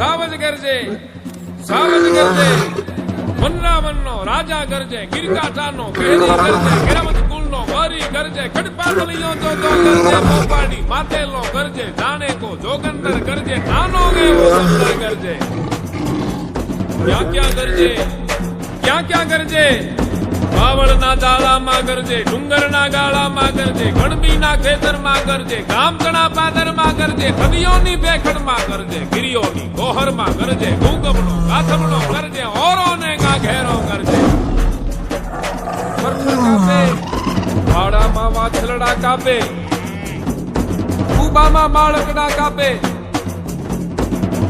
સાવજ ગરજે સાવજ ગરજે વનરાવનનો રાજા ગરજે ગિરકાટાનો કેરી ગરજે ગેરમત કુલનો વરી ગરજે ખડપાટલીઓ જો ગરજે પોપાડી માતેલો ગરજે જાણે કો જોગંદર ગરજે નાનો એવો સંદર ગરજે ક્યાં ક્યાં ગરજે બાવળના જાળામાં ગરજે ડુંગરના ગાળામાં ગરજે ગણબીના ખેતરમાં ગરજે ગામતણા પાદરમાં ગરજે નદીઓની ભેખડમાં ગરજે ગિરિયોની ગોહરમાં ગરજે ગુગમનો ગાથમનો ગરજે ઓરોને ઘેરો ગરજે પથ્થર કાપે વાડામાં વાછલડા કાપે કુબામાં માળકડા કાપે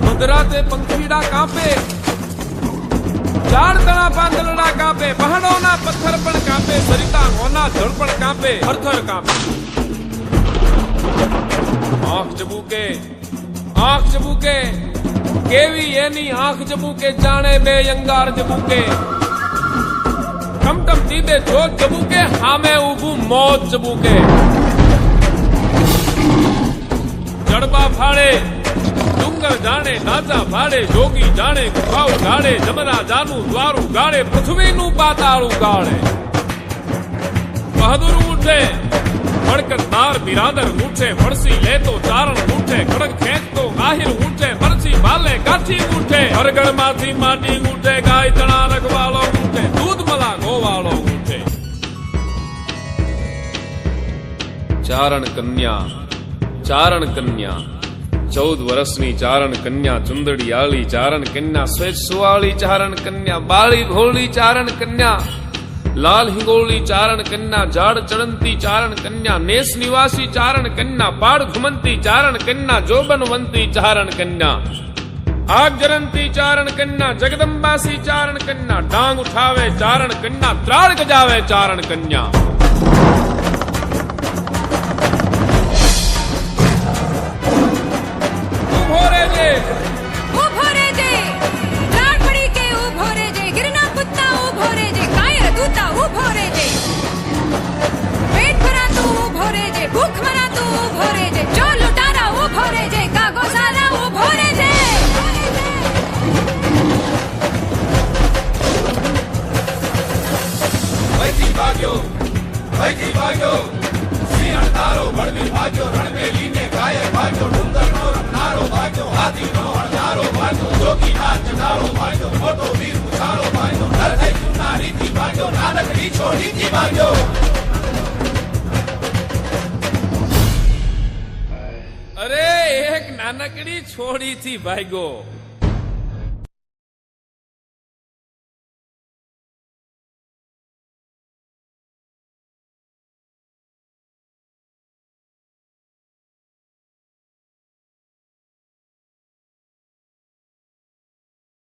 મધરાતે પંખીડા કાપે ચાર તણા પાંદલડા કાપે પહાડોના પથ્થર પણ કાપે સરિતા હોના જળ પણ કાપે થરથર કાપે આંખ ચબુકે કેવી એની આંખ ચબુકે જાણે બે અંગાર ચબુકે ટમટમ દીદે જોત ચબુકે હામે ઊભું મોત ચબુકે જડબા ફાડે ડુંગર જાણે નાચા ભાડે જોગી જાણે ગુફાઓ ગાડે જમરા જાનું દ્વારું ગાડે પૃથ્વીનું પાતાળું ગાળે બહાદુર ઉઠે વડકતદાર બિરાદર ઉઠે વળસી લેતો ચારણ ઉઠે ખડક ખેંચતો આહિર ઉઠે મરસી ભાલે કાઠી ઉઠે હરગણમાંથી માટી ઉઠે ગાય તણા રખવાળો ઉઠે દૂધ મલા ગોવાળો ઉઠે ચારણ કન્યા 14 વર્ષની ચારણ કન્યા ચુંદડી આળી ચારણ કન્યા સ્વેત સુવાળી ચારણ કન્યા બાળી ભોળી ચારણ કન્યા લાલ હિંગોળી ચારણ કન્યા જાડ ચડંતી ચારણ કન્યા નેસ નિવાસી ચારણ કન્યા પાડ ઘુમંતી ચારણ કન્યા જોબનવંતી ચારણ કન્યા આગ જરંતી ચારણ કન્યા જગદંબાસી ચારણ કન્યા ડાંગ ઉઠાવે ચારણ કન્યા ત્રાળ ગજાવે ચારણ કન્યા ઉભો રેજે લાડ પડી કે ઉભો રેજે ગિરના કુત્તા ઉભો રેજે કાયર દૂતા ઉભો રેજે પેટ ભરાતું ઉભો રેજે ભૂખ મરાતું ઉભો રેજે જો લૂંટારા ઉભો રેજે કાગો સારા ઉભો રેજે વૈથી ભાગ્યો સિંહણ તારો બળવી ભાગ્યો રણમેલીને ગાયક ભાગ્યો ડુંગરનો રમનારો ભાગ્યો હાથીનો અણધારો ભાગ્યો જોગી નાચ ચડારો ભાગ્યો મોટો વીર ઉછાળો ભાગ્યો નર થઈ ચુનારીથી ભાગ્યો નાનકડી છોડીથી ભાગ્યો અરે એક નાનકડી છોડીથી ભાગ્યો